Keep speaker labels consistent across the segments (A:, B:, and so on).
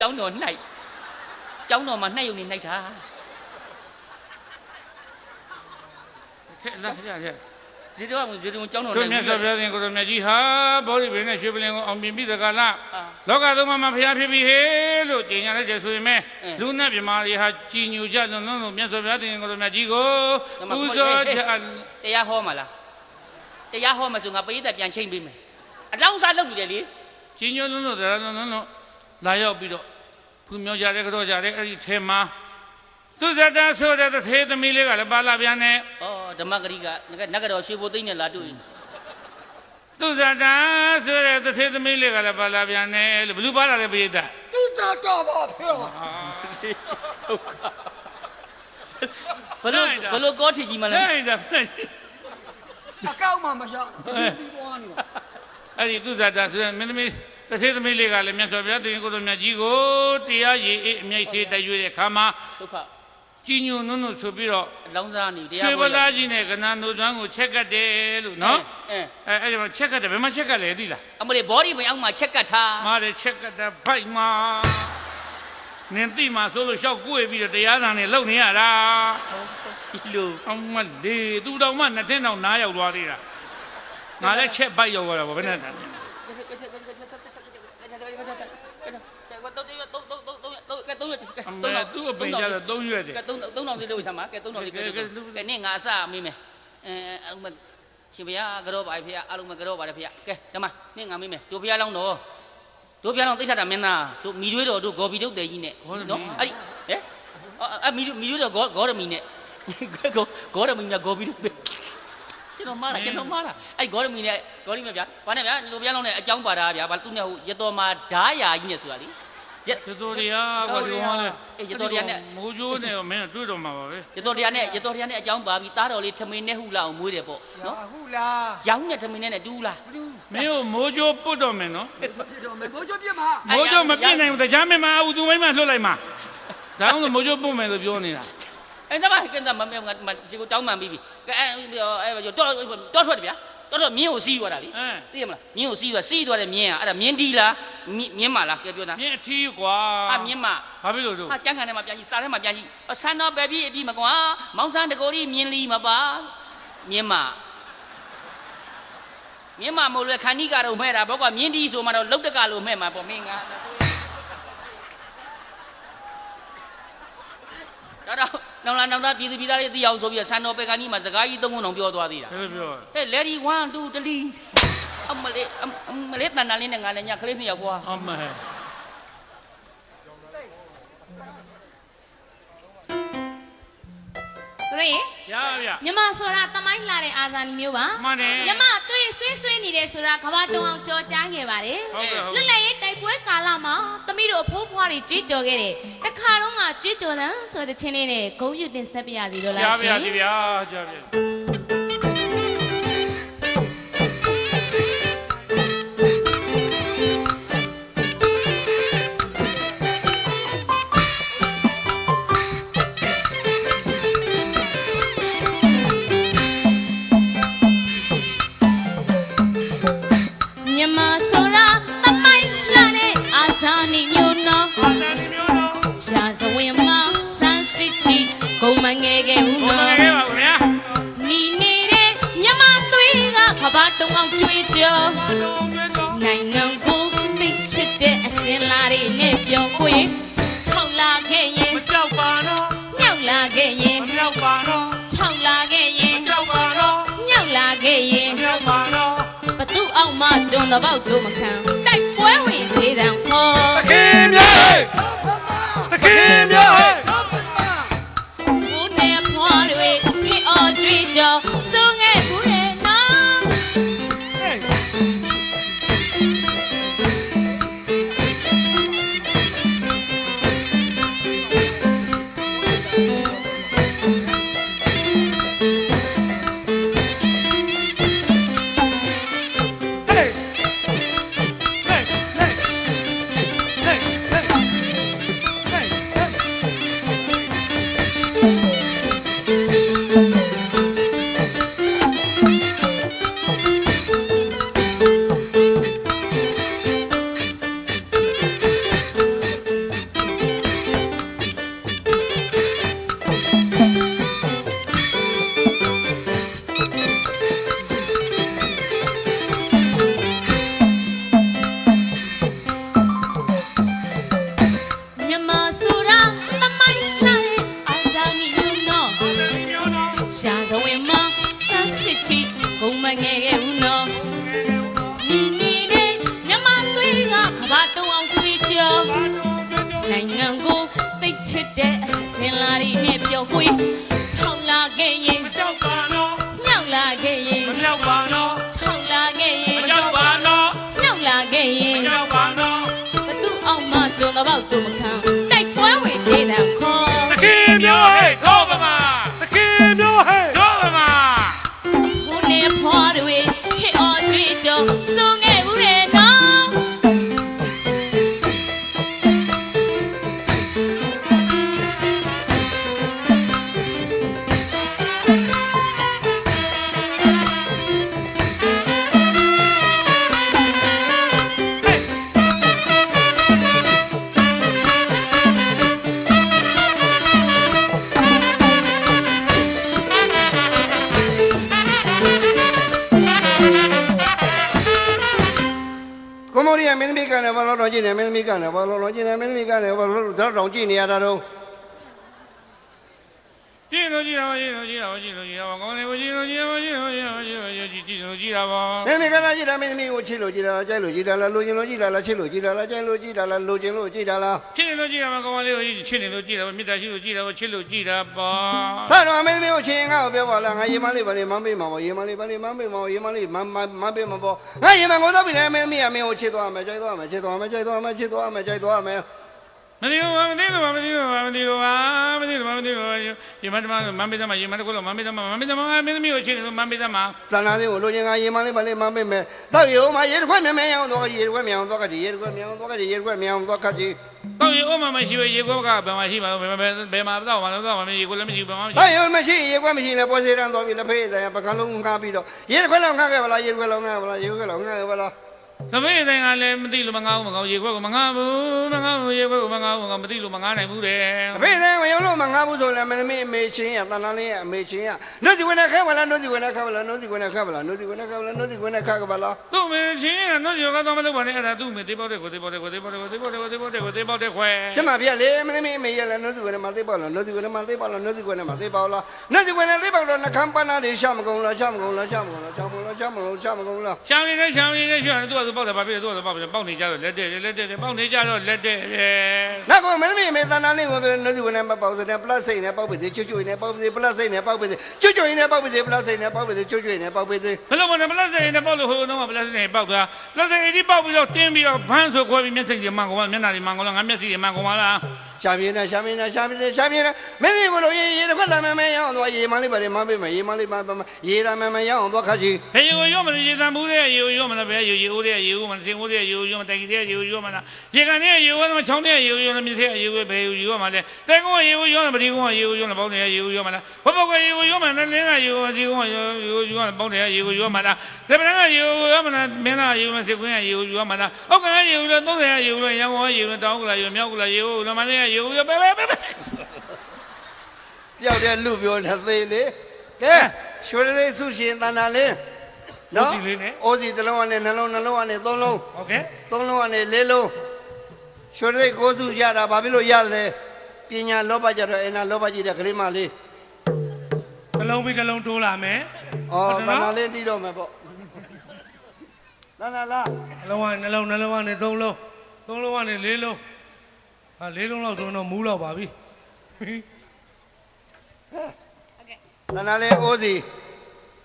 A: cháu nó này cháu nó mà này này thà
B: thế là thế
A: gì đó cháu nó
B: tôi
A: này
B: nghe sao bây giờ tôi nghe gì hả bảo đi bên này chơi bên ông bị cái cả là lúc đó tôi mà phải phải hết rồi chỉ nhà cái suy mẹ lúc này bị mà đi ha chỉ nhiều cha nó nghe sao bây giờ tôi nghe gì go tôi cho
A: tây á ho mà dùng ngập ấy tại biển trên bên mày lâu xa lâu rồi đấy
B: chỉ nhiều nó lạiရောက်ပြီးတော့ဖူမြောကြတဲ့ကတော့ကြတဲ့အဲ့ဒီထဲမှာသူဇာတာဆိုတဲ့သေသမီးလေးကလည်းပါလာပြန်တယ်
A: ဩဓမ္မဂရိကနဂတော်ရွှေဘိုသိန်းနဲ့လာတွေ့
B: သူဇာတာဆိုတဲ့သေသမီးလေးကလည်းပါလာပြန်တယ်လို့ဘယ်လိုပါလာလဲပိဋက
C: သူဇာတာပါဖေ
A: ဘလို့ကောထီကြီးမလဲ
B: ဟဲ့ဒါ
C: အကောက်မှမရပြီးသွားနေတာ
B: အဲ့ဒီသူဇာတာဆိုတဲ့မင်းသမီးတသေသမီးလေးကလည်းမြတ်စွာဘုရားတင်ကိုယ်တော်မြတ်ကြီးကိုတရားရည်အမြိတ်သေးတိုက်ရွေးတဲ့ခါမှာ
A: ဒုက္ခ
B: ကြီးညိုနုံနုံဆိုပြီးတော့
A: လောင်းစားနေတရား
B: ရွှေပလားကြီးနဲ့ကနာနိုသွမ်းကိုချက်ကတ်တယ်လို့နော်အဲ့ဒီမှာချက်ကတ်တယ်ဘယ်မှာချက်ကတ်လဲသိလား
A: အမလေးဘောဒီပင်အောက်မှာချက်ကတ်ထား
B: မားတယ်ချက်ကတ်တဲ့ဖိုက်မှာနင်သိမှာဆိုလို့ရှောက်ကိုွေပြီးတော့တရားသံနဲ့လုံနေရတာ
A: ဒီလို
B: အောင်မလေးသူတော်မှနှစ်ထင်းတော့နားရောက်သွားသေးတာငါလည်းချက်ပိုက်ရောက်သွားတာဗောဘယ်နဲ့တာသူ့အပင်ကြတော့3ရွက်တယ်
A: ကဲ3000လေးလို့ဆမ်းပါကဲ3000လေးကဲနင့်ငါအစမေးမယ်အလုံးမရှင်ဘုရားကြောပါဖေအလုံးမကြောပါတယ်ဖေကဲဒီမှာနင့်ငါမေးမယ်တို့ဘုရားလောင်းတော်တို့ဘုရားလောင်းသိထတာမင်းသားတို့မိတွေးတော်တို့ဂော်ဘီတုတ်တယ်ကြီးနဲ့နော်အဲ့မိတွေးတော်ဂေါရမီနဲ့ဂေါရမီနဲ့ဂော်ဘီတုတ်တယ်ကျွန်တော်မားတာအဲ့ဂေါရမီနဲ့ဂေါ်ရီမဗျာဘာနဲ့ဗျာတို့ဘုရားလောင်းနဲ့အကြောင်းပါတာဗျာဘာသူနဲ့ဟိုရတော်မှာဓာယာကြီးနဲ့ဆိုတာလေ
B: ရတော်တရားဘာလို့ဟောလဲ
A: ရတော်တရားနဲ့
B: မိုးကြိုးနဲ့မင်းတွေ့တော့မှာပါပဲ
A: ရတော်တရားနဲ့အကြောင်းပါပြီးသားတော်လေးထမင်းနဲ့ဟုလာအောင်မွေးတယ်ပေါ့နော်
C: ဟုတ်လား
A: ရောင်းနဲ့ထမင်းနဲ့တူးလား
B: မင်းကိုမိုးကြိုးပုတ်တော့မယ်နော်
C: ပြတော့မယ်မိုးချိုးပြမှာ
B: မိုးကြိုးမပြည့်နိုင်ဘူးတရားမင်းမအောင်သူမိမလှုပ်လိုက်မှာဒါအောင်မိုးကြိုးပုတ်မယ်လို့ပြောနေတာ
A: အဲ့ဒါမှကဲဒါမစီကိုတောင်းမှန်ပြီးပြီကဲတော့ထွက်တယ်ဗျာတော့မြင်းကိုစီးသွားတာလေသိရမလားမြင်းကိုစီးသွားတယ်မြင်းอ่ะအဲ့ဒါမြင်းဒီလားမြင်းမလားကဲပြောတာ
B: မြင်းအထီးကွာ
A: မြင်းမ
B: ဘာဖြစ်လို့တို့
A: ကျန်းကန်ထဲမှာပြန်ကြည့်စားထဲမှာပြန်ကြည့်ဆန်းတော့ပဲပြီးအပြီးမကွာမောင်ဆန်းတကိုရီမြင်းလီမပါမြင်းမမို့လဲခဏီကတော့မဲ့တာဘောကမြင်းဒီဆိုမှတော့လုတ်တကလို့မဲ့မှာပေါ့မင်းကတော့နောင်လာပြည်သူပြည်သားလေးသိအောင်ဆိုပြီးဆန်တော်ပဲခဏီမှာစကားကြီးသုံးခုအောင်ပြောသွားသေးတာ
B: ပြော
A: ဟဲ့ Lady 1 2 3အမလေးတန်တန်လေးနဲ့ငါလည်းညကလေးနှစ်ယောက်ကွာ
B: အမဟဲ့
D: ရေ
B: ရရ
D: မြမဆိုတာတမိုင်းလာတဲ့အာဇာနည်မျိုးပါ
B: မှန်တယ်
D: မြမသွေးဆွေးနေတယ်ဆိုတာကဘာတုံအောင်ကြော်ကြားခဲ့ပါတယ်လွတ်လပ်ရေးတိုက်ပွဲကာလမှာသမီးတို့အဖိုးဖွားတွေကြွေးကြော်ခဲ့တယ်တခါတော့ကကြွေးကြော်လန်းဆိုတဲ့ချင်းလေးနဲ့ဂုံးယူတင်ဆက်ပြရစီလို့လားရှင်
B: ကြားပြကြားပြ
D: ရှာစဝင်မဆန်းစစ်ချီဂုံမငယ်ခဲ့ဦးနော်နီနေတဲ့မြမသွေးကကဘာတုံအောင်ကြွေးကြော်နိုင်ငံကိုသိချစ်တဲ့အစင်လာတွေနဲ့ပြောကွေ6လာခဲ့ရင်
B: မကြောက်ပါတော့
D: မြောက်လာခဲ့ရင်
B: မမြောက်ပါတော့
D: 6လာခဲ့ရင်
B: မကြောက်ပါတော့
D: မြောက်လာခဲ့ရင်
B: မမြောက်ပါတော့
D: ဘသူအောက်မှကျွန်တော်ပေါက်တို့မခံတိုက်ပွဲဝင်သေးတယ်ခေါ်
B: တခင်မြေတခင်မြေ
D: ဦးနေဖွားတွေဖိအော်ကြွေးကြော်စိုးငယ်ဘူးရဲ့နော် ငယ်ခဲ့ဦးနော်ဒီနေတဲ့မြမသွေးကကဘာတုံးအောင်ကြွေးကြောနိုင်ငံကိုသိချစ်တဲ့အစင်လာရီနဲ့ပြောကွေးထောက်လာခဲ့ရင်
B: မကြောက်ပါနော်
D: မြောက်လာခဲ့ရင်
B: မမြောက်ပါနော်
D: ထောက်လာခဲ့ရင်
B: မကြောက်ပါနော်
D: မြောက်လာခဲ့ရင်
B: မကြောက်ပါနော်
D: ဘသူအောင်မှကြုံတော့သူမခံတိုက်ပွဲဝင်တဲ့တန်ခေါ်
B: တခင်မျိုးဟဲ့တော့ပါမတခင်မျိုးဟဲ့တော့ပါမ
D: ဘုန်းနဲ့ဖွားတွေဟစ်အော်ကြွေးကြောစုံခဲ့ဦးရဲ့နော်
C: ကိုမော်ရီကမင်းသမီးကနေဘာလို့တော့ကြည့်နေမင်းသမီးကနေဘာလို့တော့ကြည့်နေမင်းသမီးကနေဘာလို့တော့ကြည့်နေရတာတော့
B: ကြည့်လို့ကြည့်တာကြည့်လို့ကြည့်တာကြည့်လို့ကြည့်တာကောင်းလေကြည့်လို့ကြည့်လို့ကြည့်လို့ကြည့်လို့ကြည့်လို့ကြည့်တာပါ
C: မင်းသမီးကလည်းကြည့်တာမင်းသမီးကိုချစ်လို့ကြည့်တာလားကြိုက်လို့ကြည့်တာလားလိုချင်လို့ကြည့်တာလားချစ်လို့ကြည့်တာလားကြိုက်လို့ကြည့်တာလားလိုချင်လို့ကြည့်တာလား
B: ချစ်လို့ကြည့်တာကောင်းလေချစ်နေလို့ကြည့်တာမေတ္တာရှိလို့ကြည့်တာချစ်လို့ကြည့်တာပါ
C: စတော့မင်းသမီးကိုချစ်ရင်ငါ့ကိုပြောပါလားငါရေမလေးပါလေမပေးမှာပေါ့ရေမလေးပါလေမပေးမှာရေမလေးမပေးမှာပေါ့ငါရေမငိုတော့ပြီလေမင်းသမီးကမင်းကိုချစ်သွားမယ်ကြိုက်သွားမယ်ချစ်သွားမယ်ကြိုက်သွားမယ်ချစ်သွားမယ်ကြိုက်သွားမယ်
B: မသိဘူးမသိဘူးမသိဘူးမသိဘူးမသိဘူးမသိဘူးရေမတမမမေးသမရေမတကောမမေးသမမမေးသမမင်းသမီးကိုချစ်လို့မမေးသမ
C: သန္တာလေးကိုလိုချင်ငါရေမလေးပါလေမပေးမယ်တော့ရေဦးမရေတစ်ခွက်မြင်အောင်တော့ရေတစ်ခွက်မြင်အောင်တော့ကကြီးရေတစ်ခွက်မြင်အောင်တော့ကကြီးရေတစ်ခွက်မြင်အောင်တော့ခတ်ကြီး
B: တော့ရေဦးမမရှိဘူးရေကောကဘယ်မှာရှိပါဘယ်မှာတော့မလို့တော့မရေကိုလည်းမရှိဘူးဘယ်မှာမရှိ
C: တော့ရေမရှိရေခွက်မရှိလဲပေါ်စေရန်တော့ပြီလက်ဖေးဆိုင်ပကံလုံးငါပြီးတော့ရေတစ်ခွက်လောက်ငါခဲ့ပါလားရေတစ်ခွက်လောက်ငါပါလားရေတစ်ခွက်လောက်ငါခဲ့ပါလား
B: သမီးတိုင်းကလည်းမသိလို့မငါဘူးမငါရေခွက်ကိုမငါဘူးမငါဘူးရေခွက်ကိုမငါဘူးမသိလို့မငါနိုင်ဘူးတဲ့
C: အဖေလည်းမယုံလို့မငါဘူးဆိုလဲမင်းသမီးအမေချင်းရတန်တန်လေးအမေချင်းရနှုတ်စီဝင်နဲ့ခဲပါလားနှုတ်စီဝင်နဲ့ခဲပါလားနှုတ်စီဝင်နဲ့ခဲပါလားနှုတ်စီဝင်နဲ့ခဲပါလားနှုတ်စီဝင်နဲ့ခဲပါလား
B: သူ့မင်းချင်းကနှုတ်ရောကတော့မလုပ်ပါနဲ့အဲ့ဒါသူ့မင်းသေးပေါက်တဲ့ကိုသေးပေါက်တဲ့ကိုသေးပေါက်တဲ့ကိုသေးပေါက်တဲ့ကိုသေးပေါက်တဲ့ကိုသေးပေါက်တဲ့ခွဲ
C: ကျမပြလေမင်းသမီးအမေရလဲနှုတ်စီဝင်နဲ့မသေးပေါက်လားနှုတ်စီဝင်နဲ့မသေးပေါက်လားနှုတ်စီဝင်နဲ့မသေးပေါက်လားနှုတ်စီဝင်နဲ့သေးပေါက်တော့နှခမ်းပန်းသားတွေရှာမကုန်လားရှာမကုန်လားရှာမကုန်လားရှာမကုန်လားရှာမကုန်လားရှာမကုန်လား
B: ရှောင်းနေရှောင်းနေရှောင်းနေသူကသူပေါက်တယ်ဘာဖြစ်လဲသူကသူပေါက်တယ်ပေါက်နေကြတော့လက်တဲ့ပေါက်နေကြတော့လက်တဲ့
C: နောက်ကိုမင်းသမီးအမေတန်တန်လေးကိုနှုတ်စီဝင်နဲ့မပေါက်စတဲ့ပလတ်စိတ်နဲ့ပေါက်ပါစေကျွတ်ကျွတ်နဲ့ပေါက်ပါစေပလတ်စိတ်နဲ့ပေါက်ပါစေကျွတ်ကျွတ်နဲ့ပေါက်ပါစေပလတ်စိတ်နဲ့ပေါက်ပါစေကျွတ်ကျွတ်နဲ့ပေါက်ပါစေ
B: ဘယ်လိုမှမလက်စိတ်နဲ့ပေါက်လို့ဟိုတော့မလက်စိတ်နဲ့ပေါက်တာလက်စိတ်ကြီးပေါက်ပြီးတော့တင်းပြီးတော့ဘန်းဆိုခွဲပြီးမျက်စိကြီးမှန်ကုန်မျက်နှာကြီးမှန်ကုန်လားငါမျက်စိကြီးမှန်ကုန်ပါလား
C: ရှာပြင်းနဲ့ရှာပြင်းနဲ့ရှာပြင်းနဲ့ရှာပြင်းနဲ့မင်းကြီးကလို့ရေတစ်ခွက်လာမရအောင်တော့ရေမလေးပါလေမပေးမယ်ရေမလေးပါရေလာမရအောင်တော့ခတ်ကြီး
B: ဟေးရောမရေတံဘူးတဲ့ရေရောမလားပဲရေဦးတဲ့ရေဦးမစင်ဦးတဲ့ရေဦးရောမတိုင်ကြီးတဲ့ရေဦးရောမလားရေကန်တဲ့ရေဦးရောမချောင်းတဲ့ရေဦးရောမြစ်တဲ့ရေဦးပဲရေဦးရောမလဲတဲကုန်းရေဦးရောမပတိကုန်းရေဦးရောပေါင်းတဲ့ရေဦးရောမလားဘဘကရေဦးရောမလားလင်းကရေဦးစီကုန်းရေဦးရောပေါင်းတဲ့ရေဦးရောမလားလက်ပံကရေဦးရောမလားမင်းသားရေဦးစစ်ကွင်းရေဦးရောမလားအောက်ကရေဦးရော30ရေဦးရောရန်ကုန်ရေဦးတောင်းကလာရေမြောက်ကလာရေဦးလမလေးရေဦးရောပဲ
C: ပြောက်တဲ့လူပြောနေသေးလေကဲရွှေလေးစုရှင်တန်တာလေးနော်အိုးစီတစ်လုံးနဲ့နှလုံးနဲ့သုံးလုံး
B: โอเค
C: သုံးလုံးနဲ့လေးလုံးရွှေလေးကိုစုရတာဘာဖြစ်လို့ရလဲပညာလောဘကြတော့အနာလောဘကြီးတဲ့ကလေးမလေး
B: တစ်လုံးပြီးတစ်လုံးတိုးလာမယ်
C: ဩတန်တာလေးတီးတော့မယ်ပေါ့တန်တာလား
E: နှလုံးကနေ3လုံးကနေ4လုံးဟာ4လုံးလောက်ဆိုတော့မူးတော့ပါပြီ
C: တန်တာလေးအိုးစီ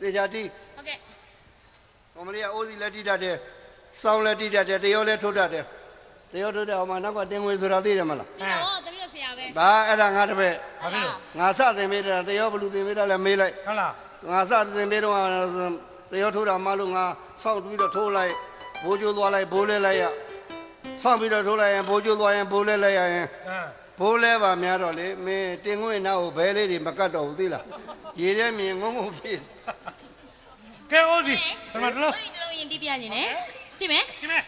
C: တေချာတီး
D: ဟုတ်ကဲ့
C: ။မလေးကအိုးစီလက်တိတတ်တယ်။စောင်းလက်တိတတ်တယ်။တရောလည်းထုတ်တတ်တယ်။တရောထုတ်တဲ့ဟိုမှာနောက်ကတင်ငွေဆိုတာသိတယ်မလား
D: ဒီတော့တပည့်တော်ဆရာပဲ
C: ။ဘာအဲ့ဒါငါတပည့်
E: ဘာဖြစ်လို့
C: ငါစသင်ပေးတာတရောဘလူသင်ပေးတာလည်းမေးလိုက်
E: ဟုတ်လား
C: ။ငါစသင်ပေးတော့တရောထုတ်တာမှလို့ငါစောင့်ပြီးတော့ထိုးလိုက်ဘိုးကျိုးသွားလိုက်ဘိုးလဲလိုက်ရ။စောင့်ပြီးတော့ထိုးလိုက်ရင်ဘိုးကျိုးသွားရင်ဘိုးလဲလိုက်ရရင်ဘိုးလဲပါများတော့လေမင်းတင်ငွေနောက်ကိုဘဲလေးတွေမကတ်တော့ဘူးသိလား။ရေထဲမြင်ငုံငုံဖြစ်
E: ကဲအိုးစီဒီမှာတစ်လုံး
D: ဒီလိုရင်တီးပြနေတယ်ကြည့်မယ်
E: ကြည့်မယ်